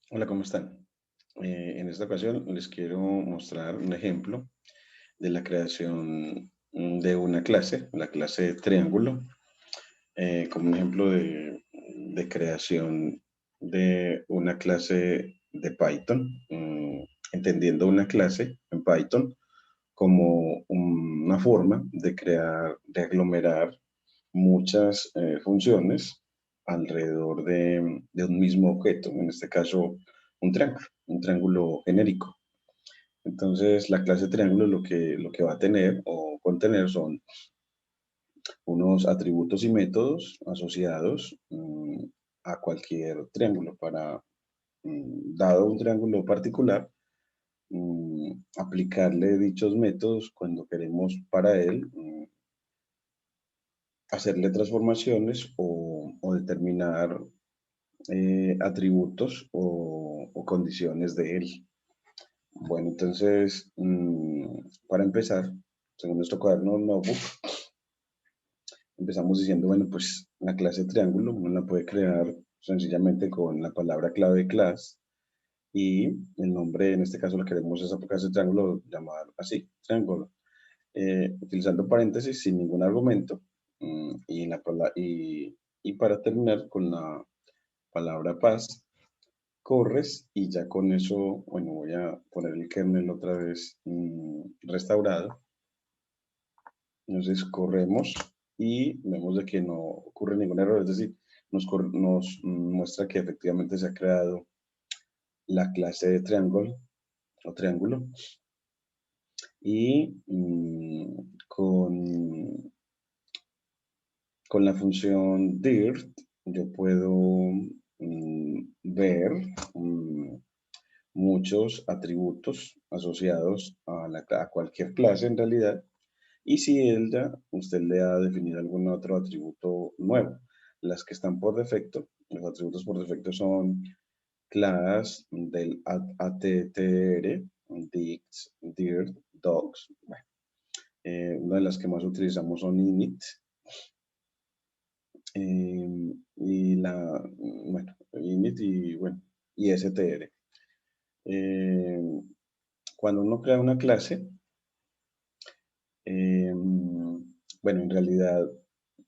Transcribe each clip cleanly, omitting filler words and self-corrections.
Hola, ¿cómo están? En esta ocasión les quiero mostrar un ejemplo de la creación de una clase, la clase triángulo, como un ejemplo de creación de una clase de Python, entendiendo una clase en Python como una forma de crear, de aglomerar muchas funciones alrededor de un mismo objeto, en este caso un triángulo genérico. Entonces, la clase triángulo lo que va a tener o contener son unos atributos y métodos asociados a cualquier triángulo. Dado un triángulo particular, aplicarle dichos métodos cuando queremos para él hacerle transformaciones o determinar atributos o condiciones de él. Bueno, entonces, para empezar, según nuestro cuaderno Notebook, empezamos diciendo, bueno, pues la clase triángulo uno la puede crear sencillamente con la palabra clave class y el nombre, en este caso lo queremos esa clase triángulo llamar así, triángulo, utilizando paréntesis sin ningún argumento y para terminar con la palabra pass corres y ya con eso, bueno, voy a poner el kernel otra vez restaurado. Entonces corremos y vemos de que no ocurre ningún error, es decir, nos muestra que efectivamente se ha creado la clase de triángulo y con la función dirt yo puedo ver muchos atributos asociados a cualquier clase en realidad. Y si usted le ha definido algún otro atributo nuevo. Las que están por defecto, los atributos por defecto son class del attr, dicts, dirt, docs. Bueno, una de las que más utilizamos son init bueno, init y bueno, y str. Eh, Cuando uno crea una clase, bueno, en realidad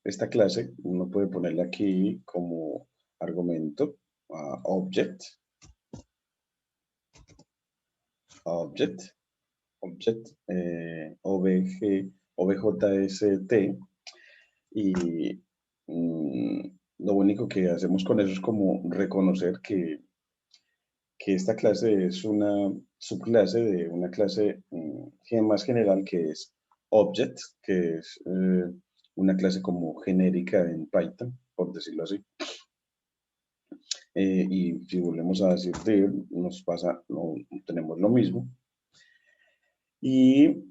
esta clase uno puede ponerle aquí como argumento a object, objst, y lo único que hacemos con eso es como reconocer que esta clase es una subclase de una clase más general que es object, que es una clase como genérica en Python, por decirlo así. Y si volvemos a decir dir, nos pasa, no, tenemos lo mismo. Y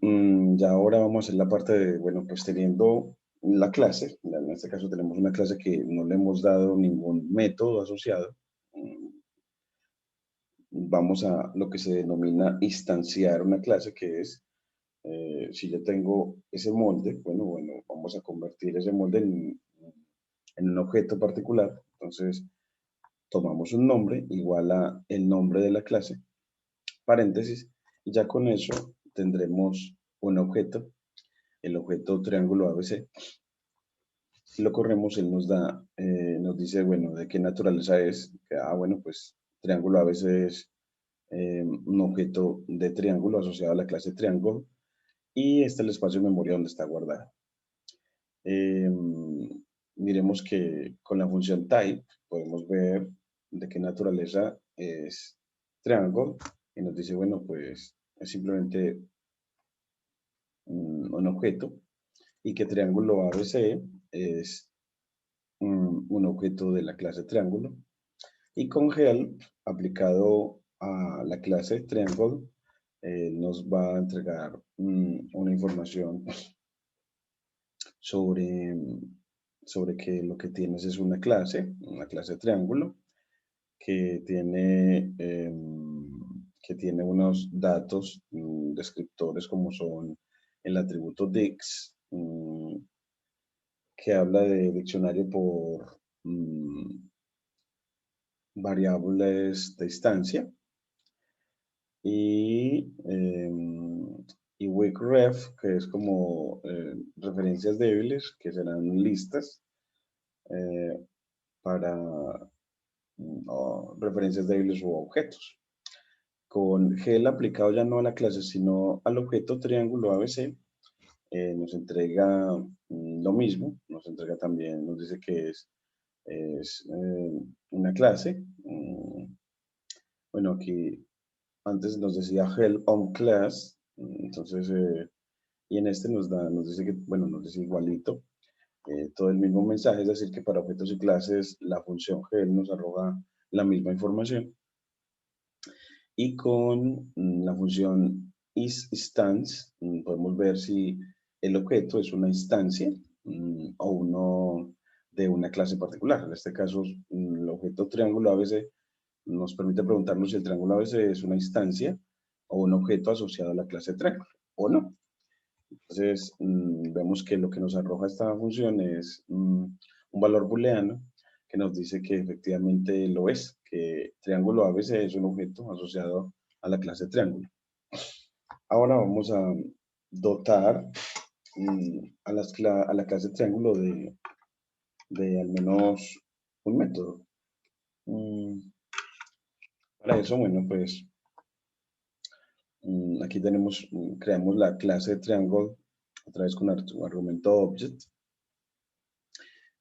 ya ahora vamos a hacer la parte de, bueno, pues teniendo la clase, en este caso tenemos una clase que no le hemos dado ningún método asociado, mm, vamos a lo que se denomina instanciar una clase, que es, si yo tengo ese molde, bueno, vamos a convertir ese molde en un objeto particular. Entonces, tomamos un nombre igual a el nombre de la clase, paréntesis, y ya con eso tendremos un objeto, el objeto triángulo ABC. Si lo corremos, él nos dice, bueno, de qué naturaleza es. Bueno, pues triángulo ABC es un objeto de triángulo asociado a la clase triángulo y este es el espacio de memoria donde está guardado. Eh, Miremos que con la función type podemos ver de qué naturaleza es triángulo y nos dice, bueno, pues es simplemente un objeto y que triángulo ABC es un objeto de la clase triángulo y con help aplicado a la clase triángulo nos va a entregar una información sobre, sobre que lo que tienes es una clase triángulo, que tiene unos datos descriptores como son el atributo dix, que habla de diccionario variables de instancia y, weak ref, que es como referencias débiles, que serán listas para referencias débiles u objetos. Con GL aplicado ya no a la clase, sino al objeto triángulo ABC, nos entrega lo mismo, nos entrega también, nos dice que es una clase. Bueno, aquí antes nos decía help on class, entonces, y en este nos dice que, bueno, nos dice igualito, todo el mismo mensaje, es decir, que para objetos y clases la función help nos arroja la misma información. Y con la función isInstance podemos ver si el objeto es una instancia o uno de una clase particular. En este caso, el objeto triángulo ABC nos permite preguntarnos si el triángulo ABC es una instancia o un objeto asociado a la clase triángulo o no. Entonces, vemos que lo que nos arroja esta función es un valor booleano que nos dice que efectivamente lo es, que triángulo ABC es un objeto asociado a la clase triángulo. Ahora vamos a dotar a la clase triángulo de al menos un método. Para eso, bueno, pues aquí creamos la clase triangle otra vez con argumento object.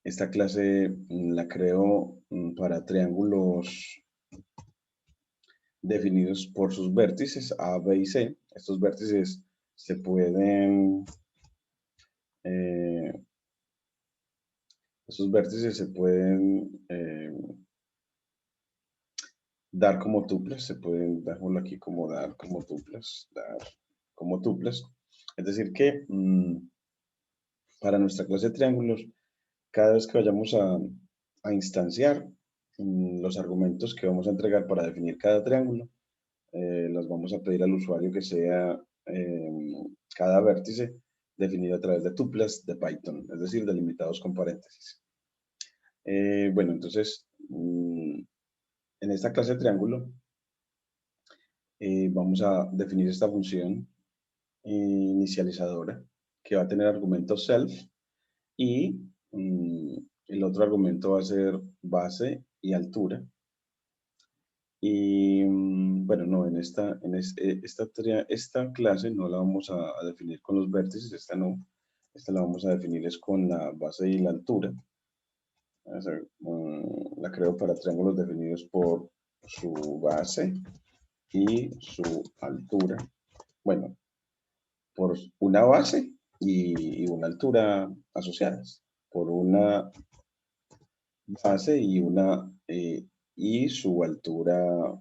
Esta clase la creo para triángulos definidos por sus vértices A, B y C. Estos vértices se pueden, eh, dar como tuplas, se pueden dejarlo aquí como dar como tuplas, Es decir que para nuestra clase de triángulos, cada vez que vayamos a instanciar los argumentos que vamos a entregar para definir cada triángulo, los vamos a pedir al usuario que sea cada vértice definido a través de tuplas de Python, es decir, delimitados con paréntesis. Bueno, entonces, en esta clase de triángulo, vamos a definir esta función inicializadora que va a tener argumento self y el otro argumento va a ser base y altura. Y bueno, no, esta clase no la vamos a definir con los vértices, esta no. Esta la vamos a definir es con la base y la altura. La creo para triángulos definidos por su base y su altura. Bueno, por una base y una altura asociadas. Por una base y su altura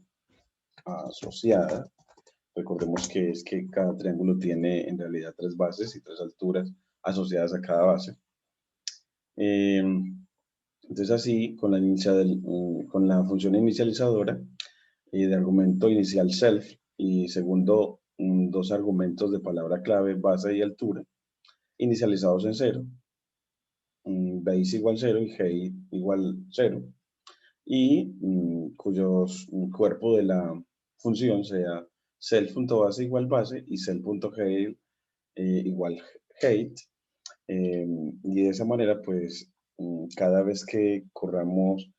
asociada. Recordemos que es que cada triángulo tiene en realidad 3 bases y 3 alturas asociadas a cada base. Entonces así, con la función inicializadora de argumento inicial self y segundo, 2 argumentos de palabra clave, base y altura, inicializados en 0, base igual 0 y height igual 0, y cuyos cuerpo de la función sea self.base igual base y self.height igual height. Y de esa manera, pues, cada vez que corramos,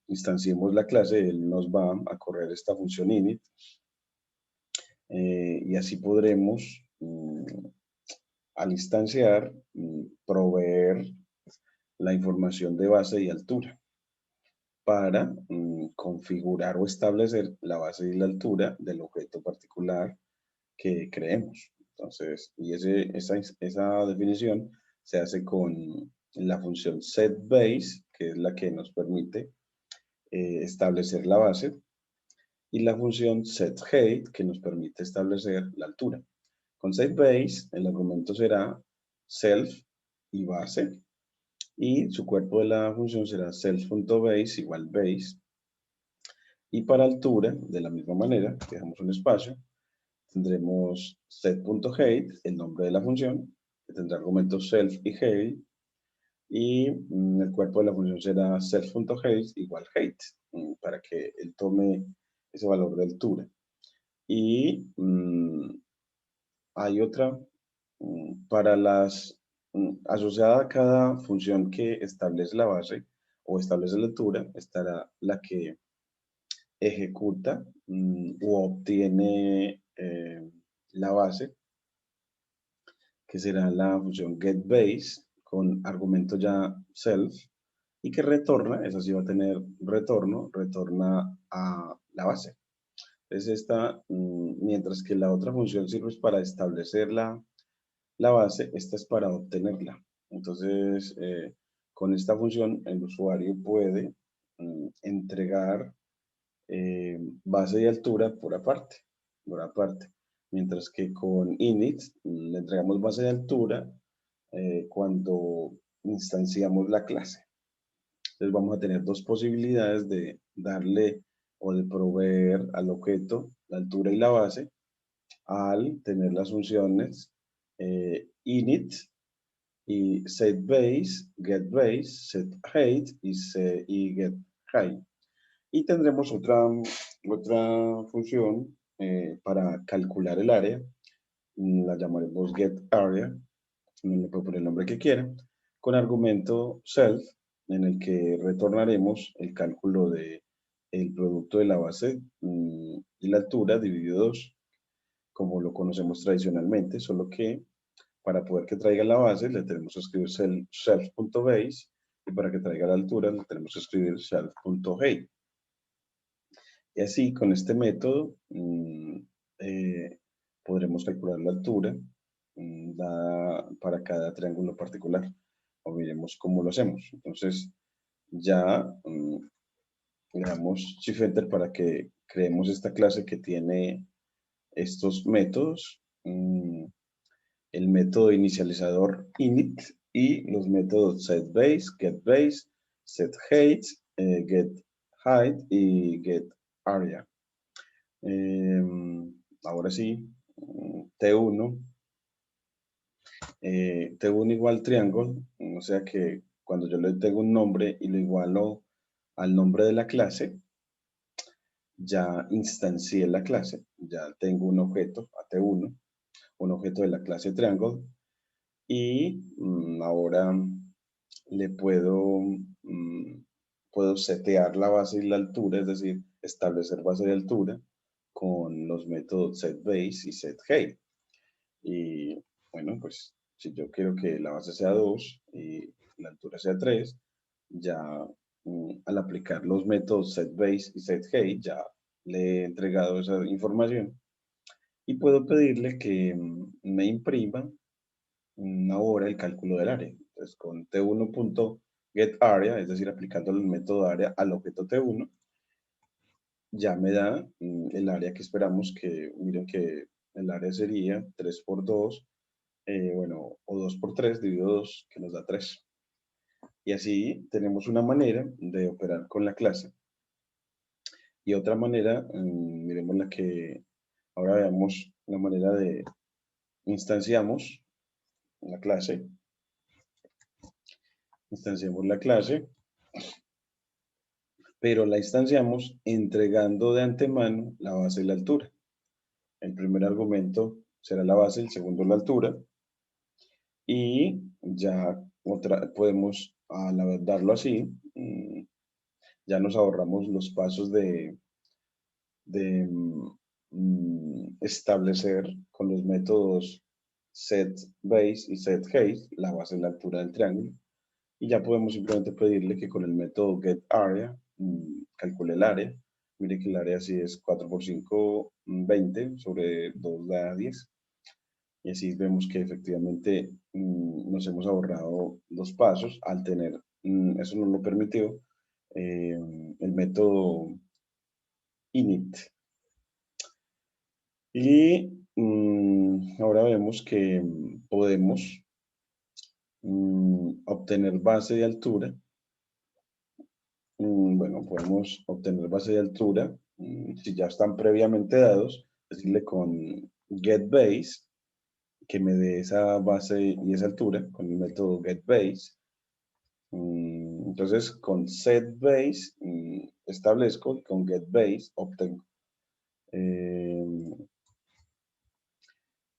instanciemos la clase, él nos va a correr esta función init. Y así podremos, al instanciar, proveer la información de base y altura para configurar o establecer la base y la altura del objeto particular que creemos. Entonces, y esa definición se hace con la función setBase, que es la que nos permite establecer la base, y la función setHeight, que nos permite establecer la altura. Con setBase, el argumento será self y base, y su cuerpo de la función será self.base igual base. Y para altura, de la misma manera, dejamos un espacio, tendremos set.height, el nombre de la función, que tendrá argumentos self y height, Y el cuerpo de la función será self.height igual height, para que él tome ese valor de altura. Y hay otra para las asociada a cada función que establece la base o establece la altura, estará la que ejecuta o obtiene la base, que será la función getBase con argumento ya self, y que retorna, esa sí va a tener retorna a la base. Entonces esta, mientras que la otra función sirve para establecer la base, esta es para obtenerla. Entonces, con esta función el usuario puede entregar base de altura por aparte. Mientras que con init le entregamos base de altura cuando instanciamos la clase. Entonces vamos a tener dos posibilidades de darle o de proveer al objeto la altura y la base al tener las funciones init y setBase, getBase, setHeight y getHeight. Y tendremos otra función para calcular el área, la llamaremos getArea, no le puedo poner el nombre que quiera, con argumento self, en el que retornaremos el cálculo de el producto de la base y la altura dividido 2, como lo conocemos tradicionalmente, solo que para poder que traiga la base le tenemos que escribir self.base y para que traiga la altura le tenemos que escribir self.height. Y así, con este método, podremos calcular la altura para cada triángulo particular. O miremos cómo lo hacemos. Entonces, ya le damos Shift Enter para que creemos esta clase que tiene estos métodos. El método inicializador init y los métodos setBase, getBase, setHeight, getHeight y getArea. Ahora sí, T1, T1 igual triángulo, o sea que cuando yo le tengo un nombre y lo igualo al nombre de la clase, ya instancié la clase, ya tengo un objeto, AT1, un objeto de la clase triángulo, y ahora le puedo setear la base y la altura, es decir, establecer base de altura con los métodos setBase y setHeight. Y bueno, pues si yo quiero que la base sea 2 y la altura sea 3, ya al aplicar los métodos setBase y setHeight ya le he entregado esa información y puedo pedirle que me imprima ahora el cálculo del área. Entonces con T1.getArea, es decir, aplicando el método área al objeto T1, ya me da el área que esperamos, que miren que el área sería 3 por 2, bueno, o 2 por 3 dividido 2, que nos da 3. Y así tenemos una manera de operar con la clase. Y otra manera, miremos la que, ahora veamos la manera de instanciamos la clase. Instanciamos la clase, pero la instanciamos entregando de antemano la base y la altura. El primer argumento será la base, el segundo la altura, y ya podemos, al darlo así, ya nos ahorramos los pasos de establecer con los métodos setBase y setHeight la base y la altura del triángulo, y ya podemos simplemente pedirle que con el método getArea calcule el área. Mire que el área sí es 4 por 5, 20 sobre 2 da 10. Y así vemos que efectivamente nos hemos ahorrado dos pasos al tener, eso nos lo permitió el método init. Y ahora vemos que podemos obtener base de altura. Bueno, podemos obtener base de altura si ya están previamente dados, decirle con getBase que me dé esa base y esa altura con el método getBase. Entonces, con setBase establezco y con getBase obtengo.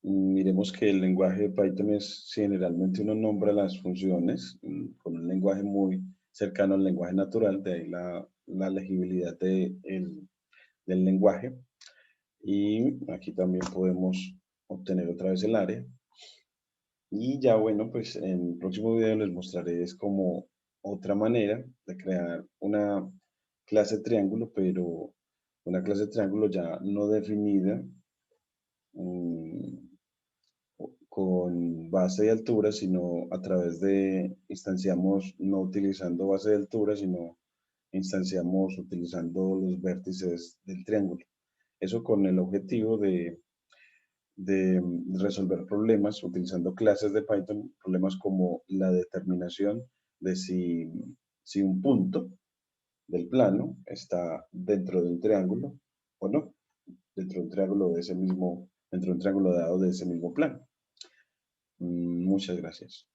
Miremos que el lenguaje de Python es generalmente uno nombra las funciones con un lenguaje muy cercano al lenguaje natural, de ahí la legibilidad del lenguaje. Y aquí también podemos obtener otra vez el área. Y ya bueno, pues en el próximo video les mostraré es como otra manera de crear una clase triángulo, pero una clase triángulo ya no definida, mm, con base de altura, sino a través de, instanciamos no utilizando base de altura, sino instanciamos utilizando los vértices del triángulo. Eso con el objetivo de resolver problemas utilizando clases de Python, problemas como la determinación de si un punto del plano está dentro de un triángulo o no, dentro de un triángulo de ese mismo, dentro de un triángulo dado de ese mismo plano. Muchas gracias.